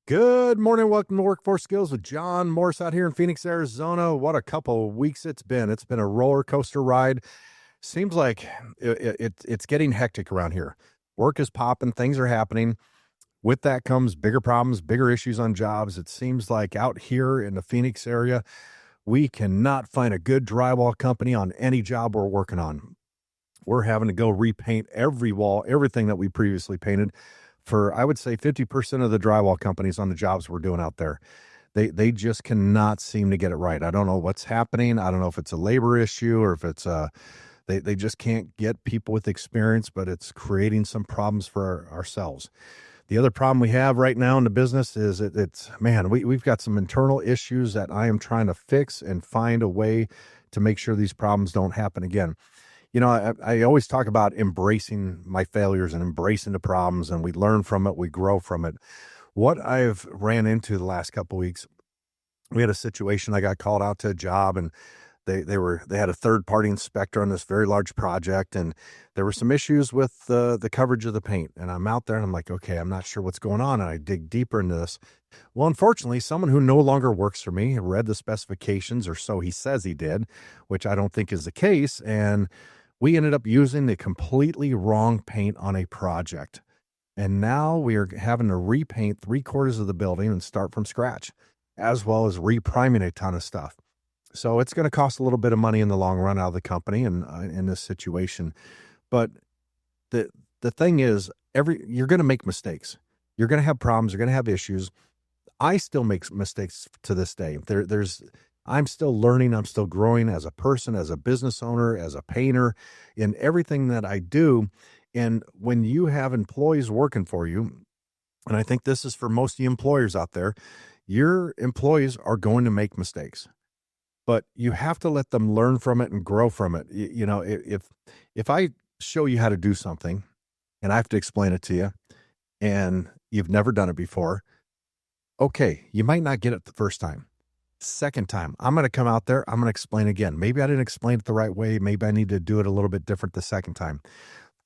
Good morning. Welcome to Workforce Skills with John Morse out here in Phoenix, Arizona. What a couple of weeks it's been. It's been a roller coaster ride. Seems like it's getting hectic around here. Work is popping, things are happening. With that comes bigger problems, bigger issues on jobs. It seems like out here in the Phoenix area, we cannot find a good drywall company on any job we're working on. We're having to go repaint every wall, everything that we previously painted for, I would say, 50% of the drywall companies on the jobs we're doing out there. They just cannot seem to get it right. I don't know what's happening. I don't know if it's a labor issue or if it's they just can't get people with experience, but it's creating some problems for ourselves. The other problem we have right now in the business is we've got some internal issues that I am trying to fix and find a way to make sure these problems don't happen again. I always talk about embracing my failures and embracing the problems, and we learn from it, we grow from it. What I've ran into the last couple of weeks, we had a situation. I got called out to a job, and they had a third party inspector on this very large project, and there were some issues with the coverage of the paint. And I'm out there, and I'm like, okay, I'm not sure what's going on, and I dig deeper into this. Well, unfortunately, someone who no longer works for me read the specifications, or so he says he did, which I don't think is the case, and we ended up using the completely wrong paint on a project. And now we are having to repaint 3/4 of the building and start from scratch, as well as repriming a ton of stuff. So it's going to cost a little bit of money in the long run out of the company and in this situation. But the thing is, you're going to make mistakes. You're going to have problems. You're going to have issues. I still make mistakes to this day. I'm still learning. I'm still growing as a person, as a business owner, as a painter, in everything that I do. And when you have employees working for you, and I think this is for most of the employers out there, your employees are going to make mistakes, but you have to let them learn from it and grow from it. If I show you how to do something and I have to explain it to you and you've never done it before, okay, you might not get it the first time. Second time, I'm going to come out there. I'm going to explain again. Maybe I didn't explain it the right way. Maybe I need to do it a little bit different the second time.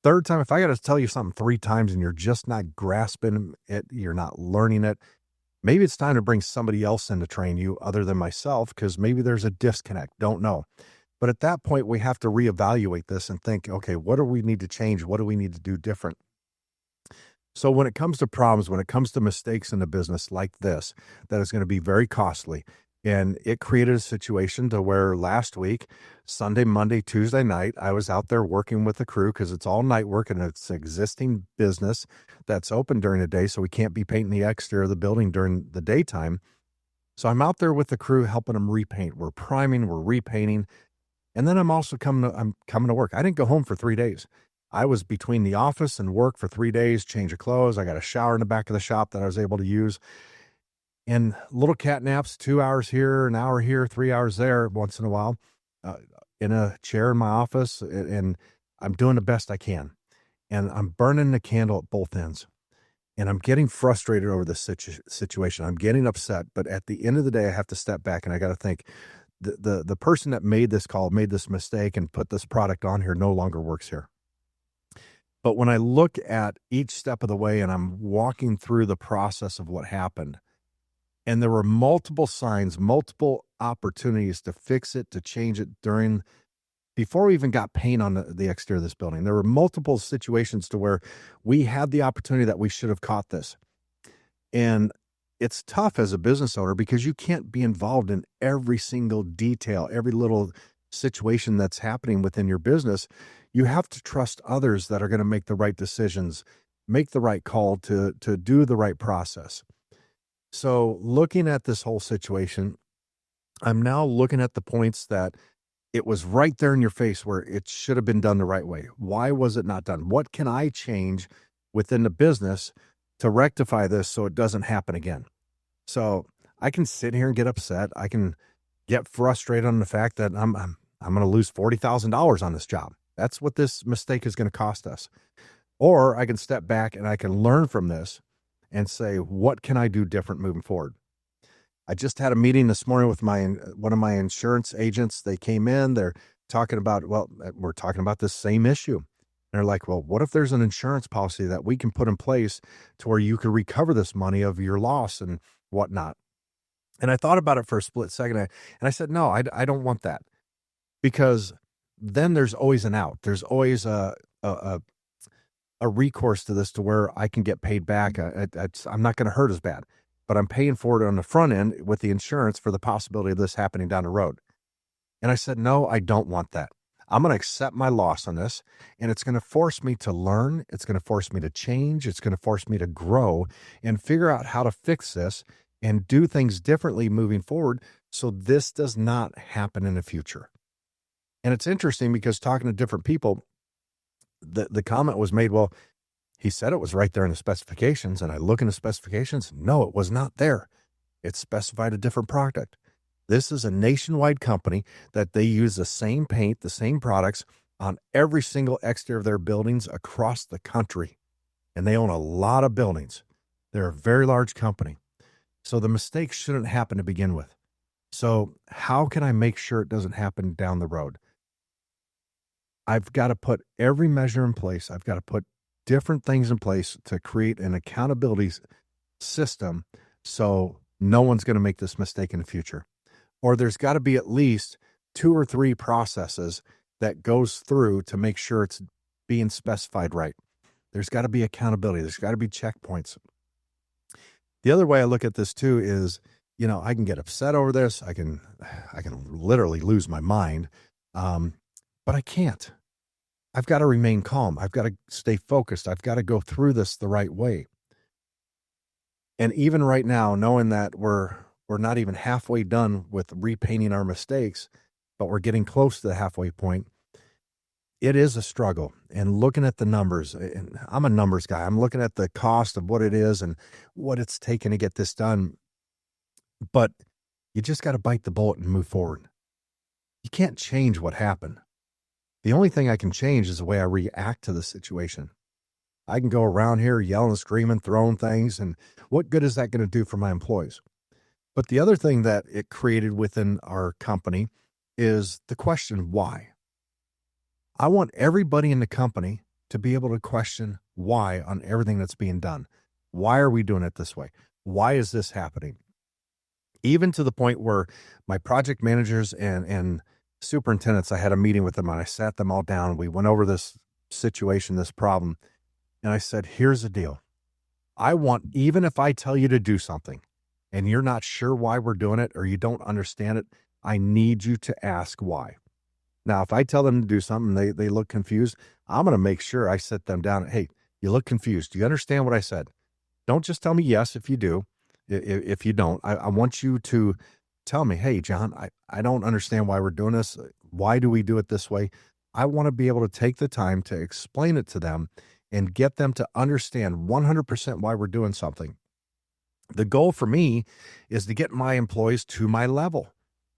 Third time, if I got to tell you something 3 times and you're just not grasping it, you're not learning it, maybe it's time to bring somebody else in to train you other than myself, because maybe there's a disconnect. Don't know. But at that point, we have to reevaluate this and think, okay, what do we need to change? What do we need to do different? So when it comes to problems, when it comes to mistakes in a business like this, that is going to be very costly. And it created a situation to where last week, Sunday, Monday, Tuesday night, I was out there working with the crew because it's all night work and it's existing business that's open during the day. So we can't be painting the exterior of the building during the daytime. So I'm out there with the crew helping them repaint. We're priming, we're repainting. And then I'm coming to work. I didn't go home for 3 days. I was between the office and work for 3 days, change of clothes. I got a shower in the back of the shop that I was able to use. And little cat naps, 2 hours here, an hour here, 3 hours there once in a while, in a chair in my office. And I'm doing the best I can. And I'm burning the candle at both ends. And I'm getting frustrated over this situation. I'm getting upset. But at the end of the day, I have to step back and I got to think, the person that made this call, made this mistake and put this product on here no longer works here. But when I look at each step of the way and I'm walking through the process of what happened, and there were multiple signs, multiple opportunities to fix it, to change it before we even got paint on the exterior of this building. There were multiple situations to where we had the opportunity that we should have caught this. And it's tough as a business owner because you can't be involved in every single detail, every little situation that's happening within your business. You have to trust others that are going to make the right decisions, make the right call to do the right process. So looking at this whole situation, I'm now looking at the points that it was right there in your face where it should have been done the right way. Why was it not done? What can I change within the business to rectify this so it doesn't happen again? So I can sit here and get upset. I can get frustrated on the fact that I'm going to lose $40,000 on this job. That's what this mistake is going to cost us. Or I can step back and I can learn from this and say, what can I do different moving forward? I just had a meeting this morning with one of my insurance agents. They came in, they're talking about, we're talking about this same issue. they're like, well, what if there's an insurance policy that we can put in place to where you could recover this money of your loss and whatnot? And I thought about it for a split second, and I said, no, I don't want that, because then there's always an out. There's always a, a recourse to this to where I can get paid back. I'm not going to hurt as bad, but I'm paying for it on the front end with the insurance for the possibility of this happening down the road. And I said, no, I don't want that. I'm going to accept my loss on this, and it's going to force me to learn. It's going to force me to change. It's going to force me to grow and figure out how to fix this and do things differently moving forward, so this does not happen in the future. And it's interesting because talking to different people, the comment was made, well, he said it was right there in the specifications, and I look in the specifications. No, it was not there. It specified a different product. This is a nationwide company that they use the same paint, the same products on every single exterior of their buildings across the country. And they own a lot of buildings. They're a very large company. So the mistakes shouldn't happen to begin with. So how can I make sure it doesn't happen down the road? I've got to put every measure in place. I've got to put different things in place to create an accountability system so no one's going to make this mistake in the future. Or there's got to be at least 2 or 3 processes that goes through to make sure it's being specified right. There's got to be accountability. There's got to be checkpoints. The other way I look at this too is, I can get upset over this. I can literally lose my mind, but I can't. I've got to remain calm. I've got to stay focused. I've got to go through this the right way. And even right now, knowing that we're not even halfway done with repainting our mistakes, but we're getting close to the halfway point, it is a struggle. And looking at the numbers, and I'm a numbers guy. I'm looking at the cost of what it is and what it's taken to get this done. But you just got to bite the bullet and move forward. You can't change what happened. The only thing I can change is the way I react to the situation. I can go around here yelling, screaming, throwing things, and what good is that going to do for my employees? But the other thing that it created within our company is the question, why? I want everybody in the company to be able to question why on everything that's being done. Why are we doing it this way? Why is this happening? Even to the point where my project managers and superintendents, I had a meeting with them and I sat them all down. We went over this situation, this problem, and I said, here's the deal. I want, even if I tell you to do something and you're not sure why we're doing it or you don't understand it, I need you to ask why. Now, if I tell them to do something, they look confused, I'm going to make sure I sit them down. Hey, you look confused. Do you understand what I said? Don't just tell me yes if you do. If you don't, I want you to tell me, hey, John, I don't understand why we're doing this. Why do we do it this way? I want to be able to take the time to explain it to them and get them to understand 100% why we're doing something. The goal for me is to get my employees to my level.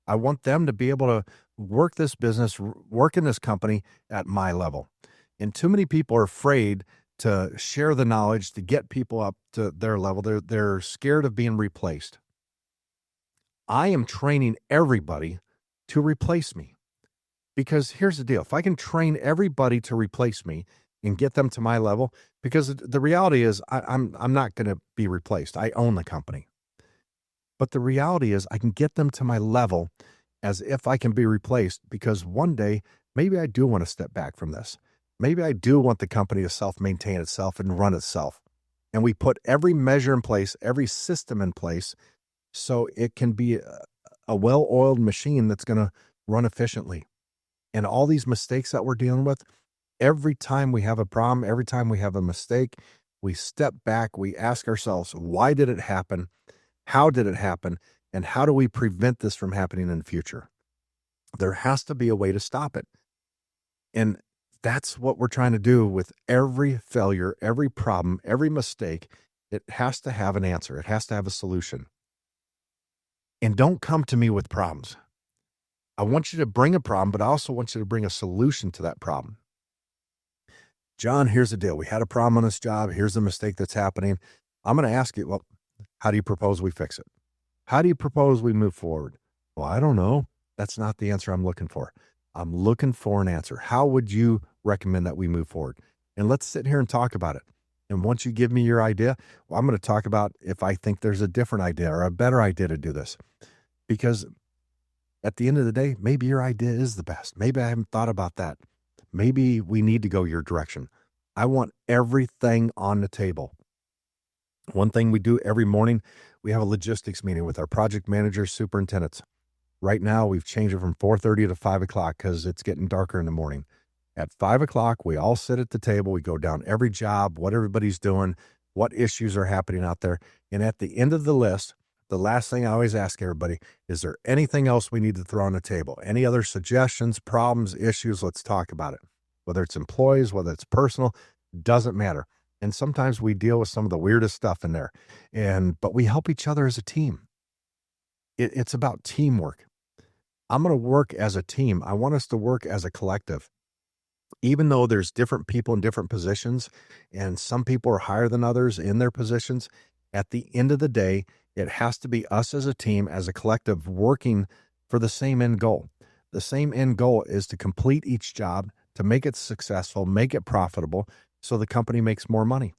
I want them to be able to work this business, work in this company at my level. And too many people are afraid to share the knowledge, to get people up to their level. They're scared of being replaced. I am training everybody to replace me. Because here's the deal. If I can train everybody to replace me and get them to my level, because the reality is I'm not going to be replaced. I own the company. But the reality is I can get them to my level as if I can be replaced, because one day, maybe I do want to step back from this. Maybe I do want the company to self-maintain itself and run itself. And we put every measure in place, every system in place, so it can be a well-oiled machine that's going to run efficiently. And all these mistakes that we're dealing with, every time we have a problem, every time we have a mistake, we step back, we ask ourselves, why did it happen? How did it happen? And how do we prevent this from happening in the future? There has to be a way to stop it. And that's what we're trying to do with every failure, every problem, every mistake. It has to have an answer. It has to have a solution. And don't come to me with problems. I want you to bring a problem, but I also want you to bring a solution to that problem. John, here's the deal. We had a problem on this job. Here's the mistake that's happening. I'm going to ask you, well, how do you propose we fix it? How do you propose we move forward? Well, I don't know. That's not the answer I'm looking for. I'm looking for an answer. How would you recommend that we move forward? and let's sit here and talk about it. And once you give me your idea, well, I'm going to talk about if I think there's a different idea or a better idea to do this. Because at the end of the day, maybe your idea is the best. Maybe I haven't thought about that. Maybe we need to go your direction. I want everything on the table. One thing we do every morning, we have a logistics meeting with our project managers, superintendents. Right now, we've changed it from 4:30 to 5 o'clock because it's getting darker in the morning. At 5 o'clock, we all sit at the table. We go down every job, what everybody's doing, what issues are happening out there. And at the end of the list, the last thing I always ask everybody, is there anything else we need to throw on the table? Any other suggestions, problems, issues? Let's talk about it. Whether it's employees, whether it's personal, doesn't matter. And sometimes we deal with some of the weirdest stuff in there. But we help each other as a team. It's about teamwork. I'm going to work as a team. I want us to work as a collective. Even though there's different people in different positions and some people are higher than others in their positions, at the end of the day, it has to be us as a team, as a collective, working for the same end goal. The same end goal is to complete each job, to make it successful, make it profitable, so the company makes more money.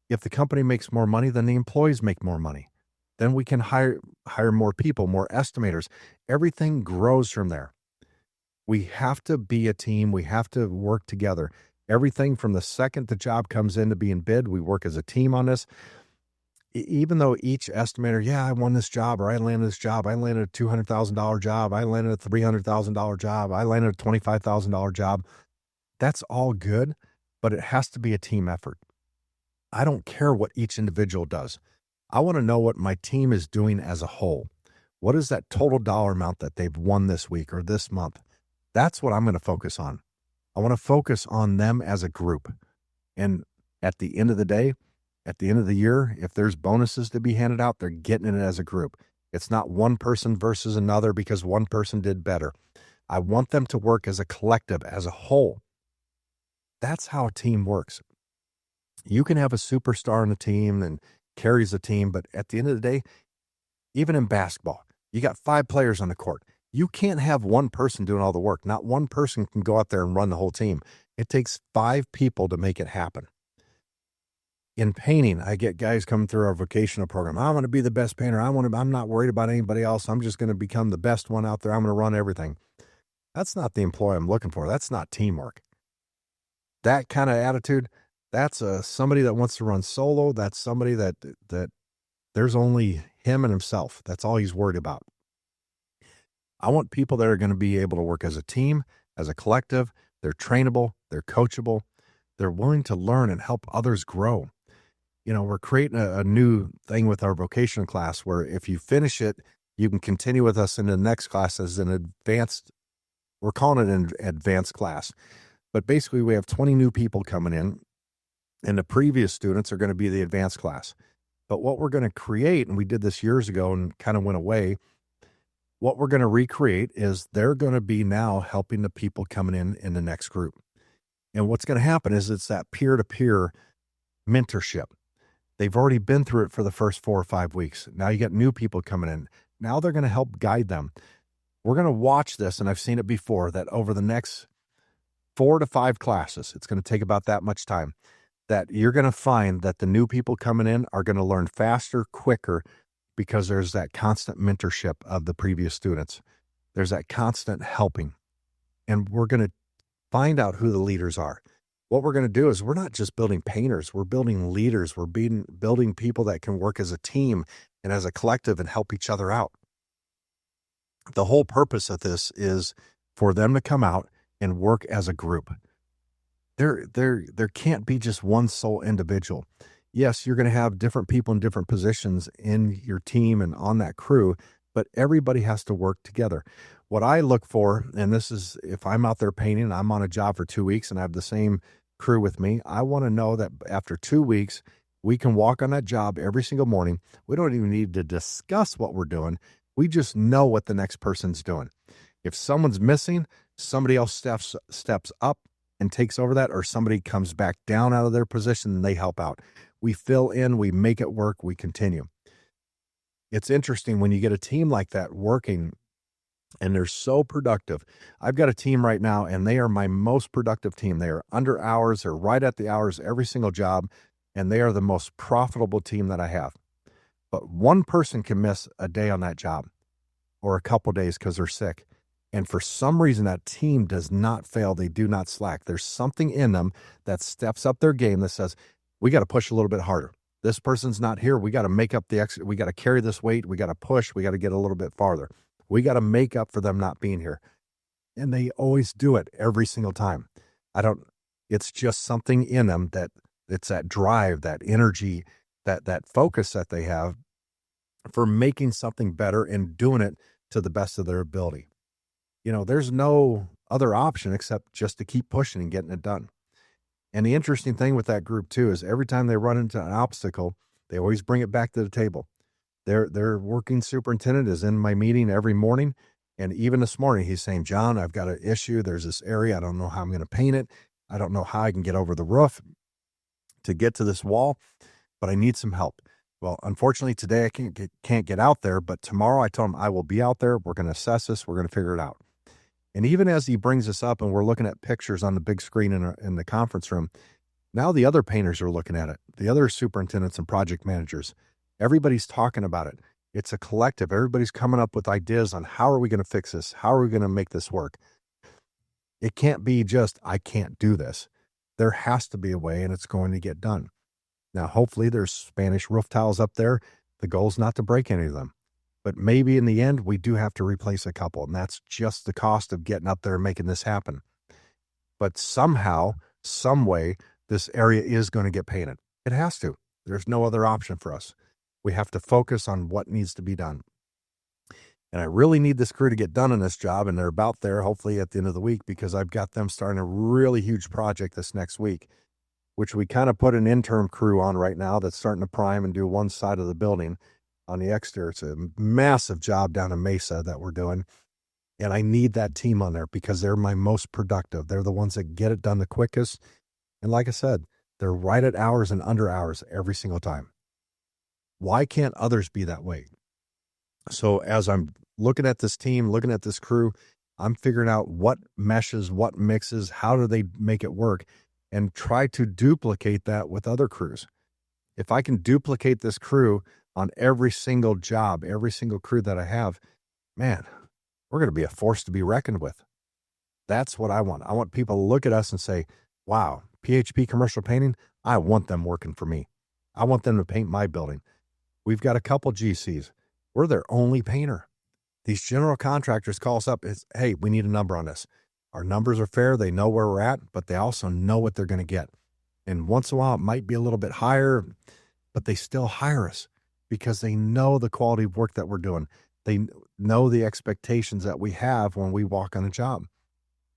If the company makes more money, then the employees make more money. Then we can hire more people, more estimators. Everything grows from there. We have to be a team. We have to work together. Everything from the second the job comes in to being bid, we work as a team on this. Even though each estimator, I won this job, or I landed this job, I landed a $200,000 job, I landed a $300,000 job, I landed a $25,000 job. That's all good, but it has to be a team effort. I don't care what each individual does. I want to know what my team is doing as a whole. What is that total dollar amount that they've won this week or this month? That's what I'm going to focus on. I want to focus on them as a group. And at the end of the day, at the end of the year, if there's bonuses to be handed out, they're getting it as a group. It's not one person versus another because one person did better. I want them to work as a collective, as a whole. That's how a team works. You can have a superstar on a team and carries a team, but at the end of the day, even in basketball, you got 5 players on the court. You can't have one person doing all the work. Not one person can go out there and run the whole team. It takes 5 people to make it happen. In painting, I get guys coming through our vocational program. I want to be the best painter. I'm not worried about anybody else. I'm just going to become the best one out there. I'm going to run everything. That's not the employee I'm looking for. That's not teamwork. That kind of attitude, that's somebody that wants to run solo. That's somebody that there's only him and himself. That's all he's worried about. I want people that are going to be able to work as a team, as a collective. They're trainable, they're coachable, they're willing to learn and help others grow. We're creating a new thing with our vocational class where if you finish it, you can continue with us in the next class as an advanced, we're calling it an advanced class. But basically we have 20 new people coming in, and the previous students are going to be the advanced class. But what we're going to create, and we did this years ago and kind of went away, what we're going to recreate is they're going to be now helping the people coming in the next group. And what's going to happen is it's that peer-to-peer mentorship. They've already been through it for the first 4 or 5 weeks. Now you got new people coming in. Now they're going to help guide them. We're going to watch this, and I've seen it before, that over the next 4 to 5 classes, it's going to take about that much time, that you're going to find that the new people coming in are going to learn faster, quicker, because there's that constant mentorship of the previous students. There's that constant helping. And we're going to find out who the leaders are. What we're going to do is we're not just building painters, we're building leaders. We're building people that can work as a team and as a collective and help each other out. The whole purpose of this is for them to come out and work as a group. There can't be just one sole individual. Yes, you're going to have different people in different positions in your team and on that crew, but everybody has to work together. What I look for, and this is if I'm out there painting, I'm on a job for 2 weeks and I have the same crew with me, I want to know that after 2 weeks, we can walk on that job every single morning. We don't even need to discuss what we're doing. We just know what the next person's doing. If someone's missing, somebody else steps up and takes over that, or somebody comes back down out of their position and they help out. We fill in, we make it work, we continue. It's interesting when you get a team like that working, and they're so productive. I've got a team right now, and they are my most productive team. They are under hours, they're right at the hours every single job, and they are the most profitable team that I have. But one person can miss a day on that job or a couple days because they're sick. And for some reason, that team does not fail. They do not slack. There's something in them that steps up their game that says, we got to push a little bit harder. This person's not here. We got to make up the extra. We got to carry this weight. We got to push. We got to get a little bit farther. We got to make up for them not being here. And they always do it every single time. It's just something in them that it's that drive, that energy, that focus that they have for making something better and doing it to the best of their ability. There's no other option except just to keep pushing and getting it done. And the interesting thing with that group too is every time they run into an obstacle, they always bring it back to the table. Their working superintendent is in my meeting every morning. And even this morning, he's saying, John, I've got an issue. There's this area. I don't know how I'm going to paint it. I don't know how I can get over the roof to get to this wall, but I need some help. Well, unfortunately, today I can't get out there, but tomorrow I told him I will be out there. We're going to assess this. We're going to figure it out. And even as he brings us up and we're looking at pictures on the big screen in the conference room, now the other painters are looking at it, the other superintendents and project managers. Everybody's talking about it. It's a collective. Everybody's coming up with ideas on how are we going to fix this? How are we going to make this work? It can't be just, I can't do this. There has to be a way, and it's going to get done. Now, hopefully there's Spanish roof tiles up there. The goal is not to break any of them. But maybe in the end, we do have to replace a couple, and that's just the cost of getting up there and making this happen. But somehow, some way, this area is going to get painted. It has to. There's no other option for us. We have to focus on what needs to be done. And I really need this crew to get done on this job, and they're about there, hopefully at the end of the week, because I've got them starting a really huge project this next week, which we kind of put an interim crew on right now that's starting to prime and do one side of the building on the exterior. It's a massive job down in Mesa that we're doing. And I need that team on there because they're my most productive. They're the ones that get it done the quickest. And like I said, they're right at hours and under hours every single time. Why can't others be that way? So as I'm looking at this team, looking at this crew, I'm figuring out what meshes, what mixes, how do they make it work, and try to duplicate that with other crews. If I can duplicate this crew on every single job, every single crew that I have, man, we're going to be a force to be reckoned with. That's what I want. I want people to look at us and say, wow, PHP commercial painting, I want them working for me. I want them to paint my building. We've got a couple GCs. We're their only painter. These general contractors call us up. It's, hey, we need a number on this. Our numbers are fair. They know where we're at, but they also know what they're going to get. And once in a while, it might be a little bit higher, but they still hire us because they know the quality of work that we're doing. They know the expectations that we have when we walk on a job.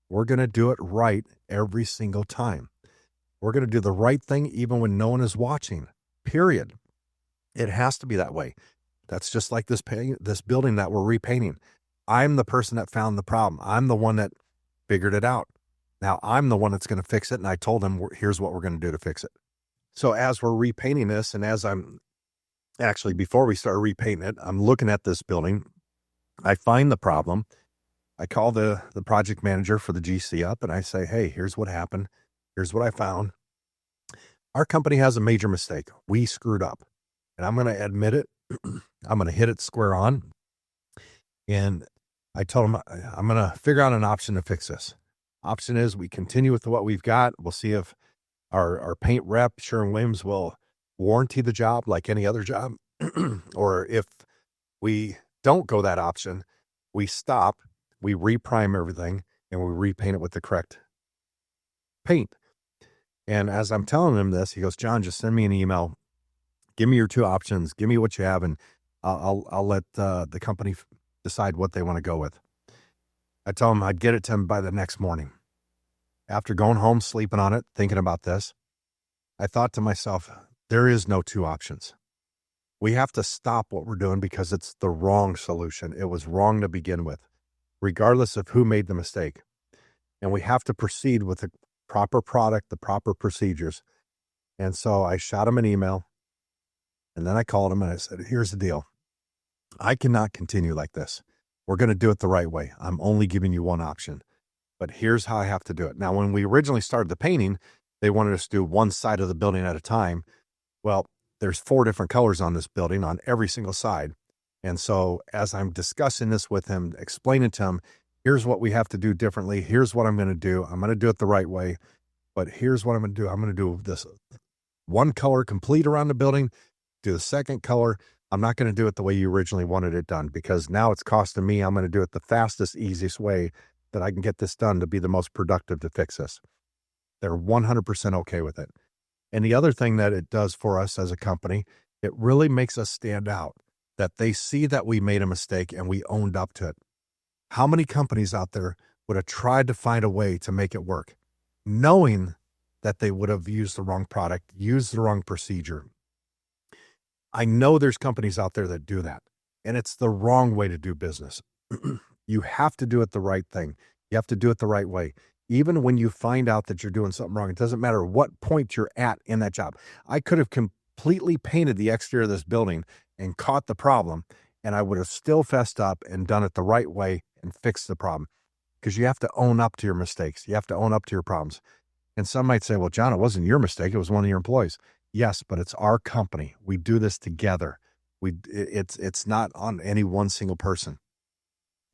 We're going to do it right every single time. We're going to do the right thing even when no one is watching, period. It has to be that way. That's just like this building that we're repainting. I'm the person that found the problem. I'm the one that figured it out. Now I'm the one that's going to fix it. And I told them, here's what we're going to do to fix it. So as we're repainting this, and as I'm actually, before we start repainting it, I'm looking at this building. I find the problem. I call the project manager for the GC up and I say, hey, here's what happened. Here's what I found. Our company has a major mistake. We screwed up. And I'm going to admit it. I'm going to hit it square on. And I told him, I'm going to figure out an option to fix this. Option is we continue with what we've got. We'll see if our paint rep, Sherwin-Williams, will warranty the job like any other job. Or if we don't go that option, we stop, we reprime everything, and we repaint it with the correct paint. And as I'm telling him this, he goes, John, just send me an email. Give me your two options. Give me what you have, and I'll let the company decide what they want to go with. I tell him I'd get it to him by the next morning. After going home, sleeping on it, thinking about this, I thought to myself, there is no two options. We have to stop what we're doing because it's the wrong solution. It was wrong to begin with, regardless of who made the mistake. And we have to proceed with the proper product, the proper procedures. And so I shot him an email. And then I called him and I said, here's the deal. I cannot continue like this. We're going to do it the right way. I'm only giving you one option, but here's how I have to do it. Now, when we originally started the painting, they wanted us to do one side of the building at a time. Well, there's 4 different colors on this building on every single side. And so as I'm discussing this with him, explaining to him, here's what we have to do differently. Here's what I'm going to do. I'm going to do it the right way, but here's what I'm going to do. I'm going to do this one color complete around the building, do the second color. I'm not going to do it the way you originally wanted it done, because now it's costing me. I'm going to do it the fastest, easiest way that I can get this done to be the most productive to fix this. They're 100% okay with it. And the other thing that it does for us as a company, it really makes us stand out, that they see that we made a mistake and we owned up to it. How many companies out there would have tried to find a way to make it work, knowing that they would have used the wrong product, used the wrong procedure? I know there's companies out there that do that, and it's the wrong way to do business. You have to do it the right thing. You have to do it the right way. Even when you find out that you're doing something wrong, it doesn't matter what point you're at in that job. I could have completely painted the exterior of this building and caught the problem, and I would have still fessed up and done it the right way and fixed the problem, because you have to own up to your mistakes. You have to own up to your problems. And some might say, well, John, it wasn't your mistake. It was one of your employees. Yes, but it's our company. We do this together. It's not on any one single person.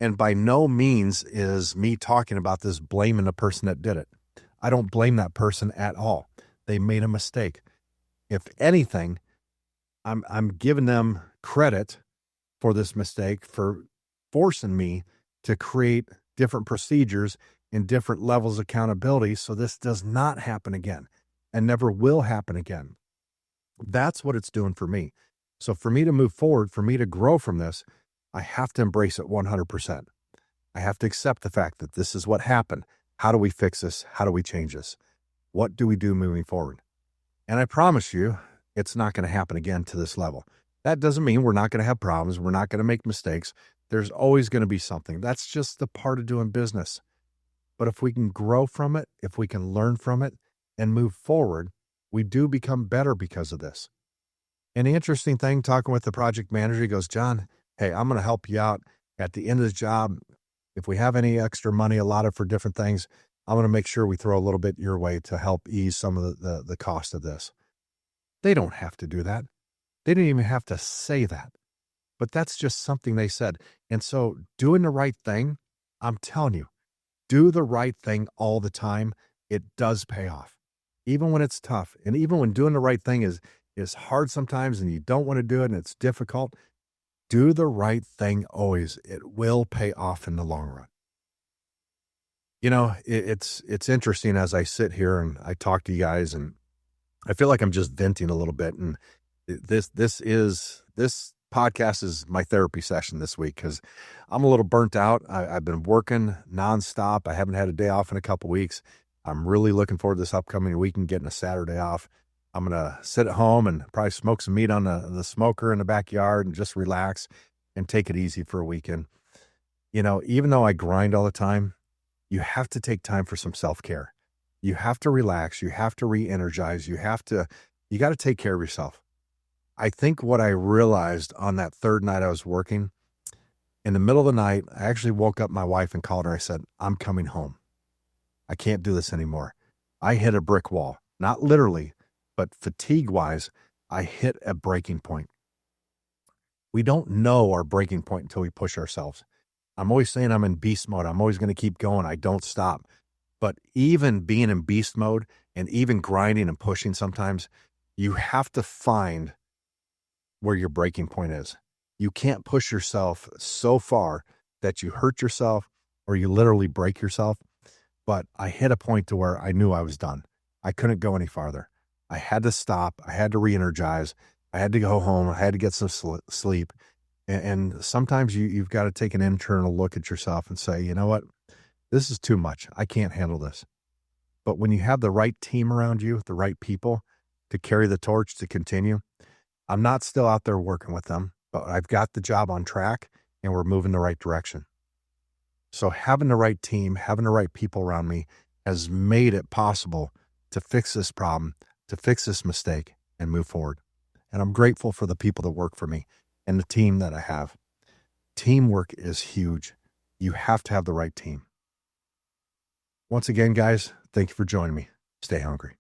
And by no means is me talking about this blaming the person that did it. I don't blame that person at all. They made a mistake. If anything, I'm giving them credit for this mistake, for forcing me to create different procedures and different levels of accountability so this does not happen again and never will happen again. That's what it's doing for me. So for me to move forward, for me to grow from this, I have to embrace it 100%. I have to accept the fact that this is what happened. How do we fix this? How do we change this? What do we do moving forward? And I promise you, it's not going to happen again to this level. That doesn't mean we're not going to have problems. We're not going to make mistakes. There's always going to be something. That's just the part of doing business. But if we can grow from it, if we can learn from it and move forward, we do become better because of this. And the interesting thing, talking with the project manager, he goes, John, hey, I'm going to help you out at the end of the job. If we have any extra money allotted for different things, I'm going to make sure we throw a little bit your way to help ease some of the cost of this. They don't have to do that. They didn't even have to say that. But that's just something they said. And so doing the right thing, I'm telling you, do the right thing all the time. It does pay off. Even when it's tough, and even when doing the right thing is hard sometimes and you don't want to do it and it's difficult, do the right thing always. It will pay off in the long run. You know, it's interesting as I sit here and I talk to you guys, and I feel like I'm just venting a little bit. And this podcast is my therapy session this week because I'm a little burnt out. I've been working nonstop. I haven't had a day off in a couple weeks. I'm really looking forward to this upcoming week and getting a Saturday off. I'm going to sit at home and probably smoke some meat on the smoker in the backyard and just relax and take it easy for a weekend. You know, even though I grind all the time, you have to take time for some self-care. You have to relax. You have to re-energize. You got to take care of yourself. I think what I realized on that third night I was working, in the middle of the night, I actually woke up my wife and called her. I said, I'm coming home. I can't do this anymore. I hit a brick wall, not literally, but fatigue-wise, I hit a breaking point. We don't know our breaking point until we push ourselves. I'm always saying I'm in beast mode. I'm always going to keep going. I don't stop. But even being in beast mode and even grinding and pushing sometimes, you have to find where your breaking point is. You can't push yourself so far that you hurt yourself or you literally break yourself. But I hit a point to where I knew I was done. I couldn't go any farther. I had to stop. I had to re-energize. I had to go home. I had to get some sleep. And sometimes you've got to take an internal look at yourself and say, you know what? This is too much. I can't handle this. But when you have the right team around you, the right people to carry the torch to continue, I'm not still out there working with them, but I've got the job on track and we're moving the right direction. So having the right team, having the right people around me has made it possible to fix this problem, to fix this mistake and move forward. And I'm grateful for the people that work for me and the team that I have. Teamwork is huge. You have to have the right team. Once again, guys, thank you for joining me. Stay hungry.